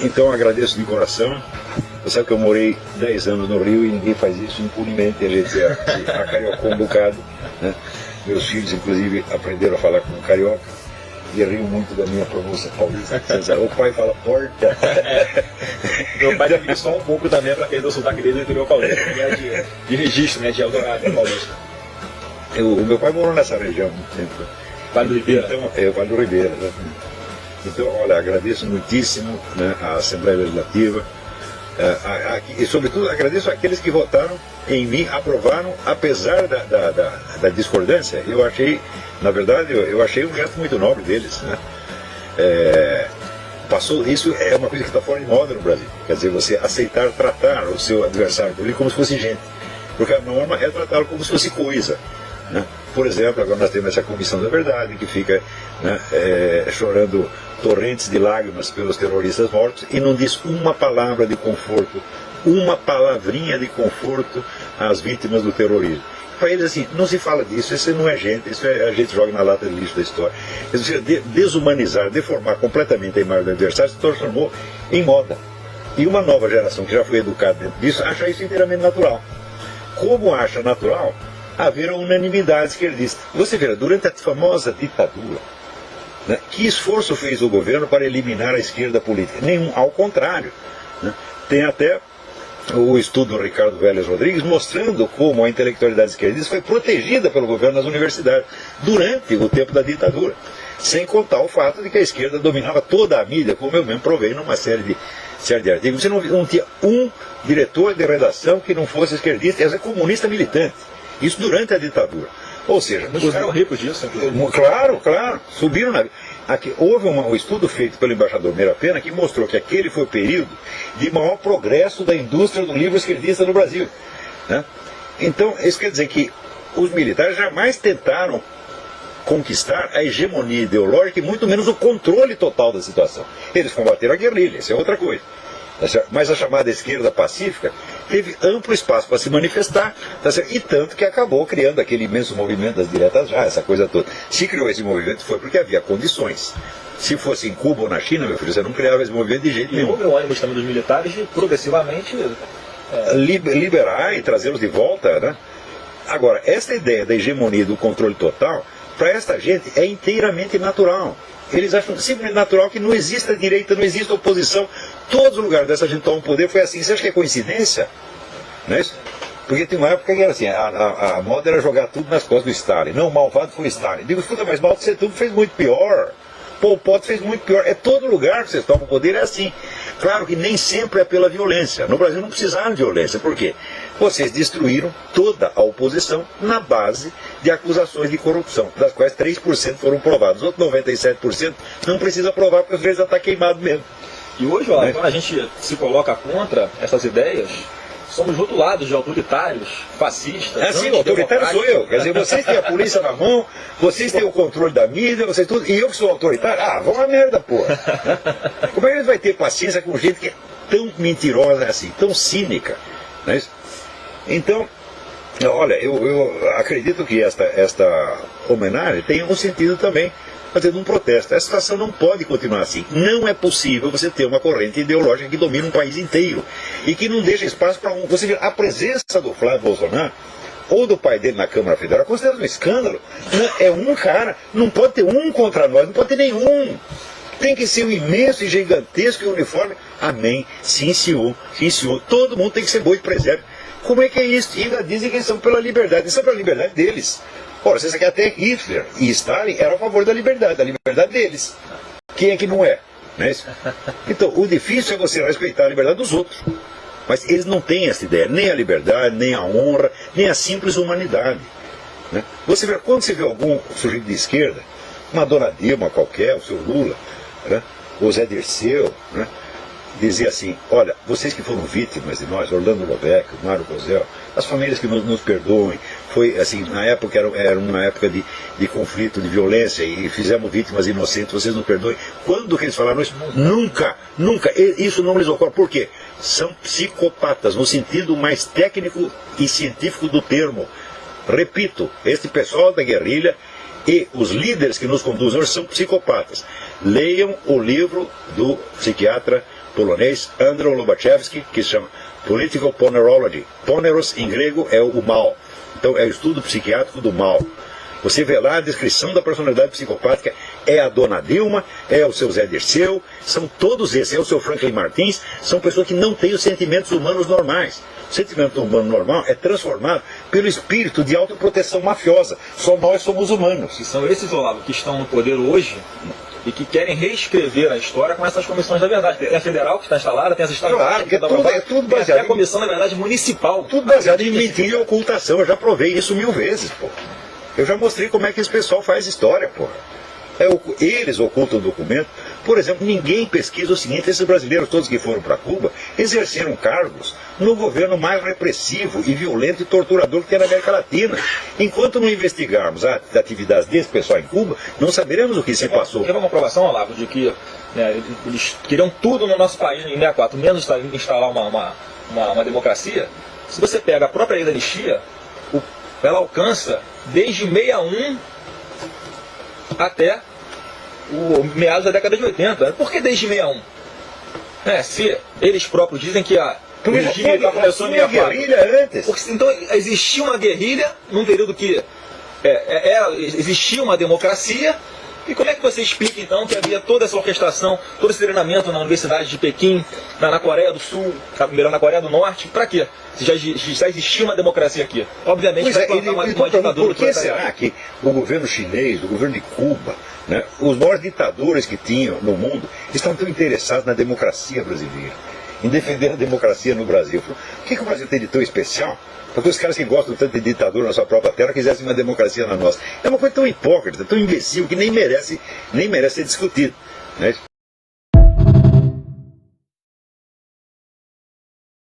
Então agradeço de coração. Você sabe que eu morei 10 anos no Rio e ninguém faz isso impunemente, a gente acariocou um bocado, né? Meus filhos, inclusive, aprenderam a falar como carioca e riam muito da minha pronúncia paulista. O pai fala porta. Meu pai teve só um pouco também para perder o sotaque dele do interior paulista, que é de registro, né, de Eldorado, paulista. O meu pai morou nessa região há muito tempo. Vale do Ribeira? Então, Vale do Ribeira, né? Então, olha, agradeço muitíssimo, né, a Assembleia Legislativa e, sobretudo, agradeço àqueles que votaram em mim, aprovaram, apesar da discordância. Eu achei, na verdade, eu achei um gesto muito nobre deles, né? Isso é uma coisa que está fora de moda no Brasil. Quer dizer, você aceitar tratar o seu adversário político como se fosse gente. Porque a norma é tratá-lo como se fosse coisa, né? Por exemplo, agora nós temos essa Comissão da Verdade, que fica, né, chorando torrentes de lágrimas pelos terroristas mortos e não diz uma palavra de conforto, uma palavrinha de conforto às vítimas do terrorismo. Para eles, assim, não se fala disso, isso não é gente, isso a gente joga na lata de lixo da história. Quer dizer, desumanizar, deformar completamente a imagem do adversário se transformou em moda. E uma nova geração que já foi educada dentro disso acha isso inteiramente natural. Como acha natural haver uma unanimidade esquerdista. Você vê, durante a famosa ditadura, né, que esforço fez o governo para eliminar a esquerda política? Nenhum, ao contrário, né? Tem até o estudo do Ricardo Vélez Rodrigues mostrando como a intelectualidade esquerdista foi protegida pelo governo nas universidades durante o tempo da ditadura. Sem contar o fato de que a esquerda dominava toda a mídia, como eu mesmo provei numa série de artigos. Você não tinha um diretor de redação que não fosse esquerdista, era comunista militante. Isso durante a ditadura. Ou seja, muitos ficaram ricos disso. Claro, subiram na... Houve um estudo feito pelo embaixador Meira Pena que mostrou que aquele foi o período de maior progresso da indústria do livro esquerdista no Brasil, né? Então, isso quer dizer que os militares jamais tentaram conquistar a hegemonia ideológica e muito menos o controle total da situação. Eles combateram a guerrilha, isso é outra coisa. Mas a chamada esquerda pacífica teve amplo espaço para se manifestar, tá certo? E tanto que acabou criando aquele imenso movimento das diretas já, essa coisa toda. Se criou esse movimento foi porque havia condições. Se fosse em Cuba ou na China, meu filho, você não criava esse movimento de jeito nenhum. Houve um ânimo também dos militares de progressivamente liberar e trazê-los de volta, né? Agora, essa ideia da hegemonia e do controle total, para esta gente é inteiramente natural. Eles acham simplesmente natural que não exista direita, não exista oposição. Todos os lugares dessa gente tomam poder foi assim. Você acha que é coincidência? Não é isso? Porque tem uma época que era assim, a moda era jogar tudo nas costas do Stalin. Não, o malvado foi o Stalin. Digo, escuta, mas Mao Tse Tung fez muito pior. Pol Pot fez muito pior. É todo lugar que vocês tomam poder é assim. Claro que nem sempre é pela violência. No Brasil não precisaram de violência. Por quê? Vocês destruíram toda a oposição na base de acusações de corrupção, das quais 3% foram provados. Os outros 97% não precisa provar porque às vezes já está queimado mesmo. E hoje, ó, quando a gente se coloca contra essas ideias, somos rotulados de autoritários, fascistas. É assim, o autoritário sou eu. Quer dizer, vocês têm a polícia na mão, vocês têm o controle da mídia, vocês tudo, e eu que sou autoritário? Ah, vão a merda, porra. Como é que a gente vai ter paciência com gente que é tão mentirosa assim, tão cínica? Não é isso? Então, olha, eu acredito que esta homenagem tem um sentido também fazendo um protesto. Essa situação não pode continuar assim. Não é possível você ter uma corrente ideológica que domina um país inteiro e que não deixa espaço para um... Você vê, a presença do Flávio Bolsonaro ou do pai dele na Câmara Federal é considerado um escândalo. É um cara, não pode ter um contra nós, não pode ter nenhum. Tem que ser um imenso e gigantesco e uniforme. Amém. Sim, senhor. Sim, senhor. Todo mundo tem que ser boi de preserve. Como é que é isso? E ainda dizem que eles são pela liberdade. Eles são pela liberdade deles. Ora, você sabe que até Hitler e Stalin eram a favor da liberdade deles. Quem é que não é? Não é isso? Então, o difícil é você respeitar a liberdade dos outros. Mas eles não têm essa ideia, nem a liberdade, nem a honra, nem a simples humanidade. Né? Quando você vê algum sujeito de esquerda, uma dona Dilma qualquer, o seu Lula, né? O Zé Dirceu, né? Dizer assim, olha, vocês que foram vítimas de nós, Orlando Lobeck, Mário Cosel, as famílias que nos perdoem, foi assim, na época era uma época de conflito, de violência, e fizemos vítimas inocentes, vocês nos perdoem. Quando que eles falaram isso? Nunca, isso não lhes ocorre. Por quê? São psicopatas, no sentido mais técnico e científico do termo. Repito, este pessoal da guerrilha e os líderes que nos conduzem hoje são psicopatas. Leiam o livro do psiquiatra polonês Andrzej Lobachevsky, que se chama Political Ponerology. Poneros, em grego, é o mal. Então, é o estudo psiquiátrico do mal. Você vê lá a descrição da personalidade psicopática, é a dona Dilma, é o seu Zé Dirceu, são todos esses, é o seu Franklin Martins, são pessoas que não têm os sentimentos humanos normais. O sentimento humano normal é transformado pelo espírito de autoproteção mafiosa. Só nós somos humanos. E são esses, Olavo, que estão no poder hoje e que querem reescrever a história com essas comissões da verdade. Tem a federal que está instalada, tem as estaduais, claro, que é tudo baseado, tem até a comissão, na verdade, municipal. Tudo baseado em mentira e ocultação. Eu já provei isso 1000 vezes, pô. Eu já mostrei como é que esse pessoal faz história, pô. Eles ocultam o documento. Por exemplo, ninguém pesquisa o seguinte: esses brasileiros todos que foram para Cuba exerceram cargos no governo mais repressivo e violento e torturador que tem na América Latina. Enquanto não investigarmos as atividades desse pessoal em Cuba, não saberemos o que se passou. Teve uma aprovação, Olavo, de que eles queriam tudo no nosso país em 64, menos instalar uma democracia. Se você pega a própria lei da anistia, ela alcança desde 61 até o meados da década de 80. Por que desde 61? Se eles próprios dizem que a guerrilha começou em 64. Antes. Porque, então existia uma guerrilha num período que existia uma democracia. E como é que você explica então que havia toda essa orquestração, todo esse treinamento na Universidade de Pequim, na Coreia do Sul, na Coreia do Norte? Para quê? Se já existia uma democracia aqui. Obviamente vai plantar uma ditadura. Por que será que o governo chinês, o governo de Cuba, né, os maiores ditadores que tinham no mundo, estão tão interessados na democracia brasileira, em defender a democracia no Brasil? O que o Brasil tem de tão especial? Porque os caras que gostam tanto de ditadura na sua própria terra quisessem uma democracia na nossa. É uma coisa tão hipócrita, tão imbecil, que nem merece ser discutido. Né?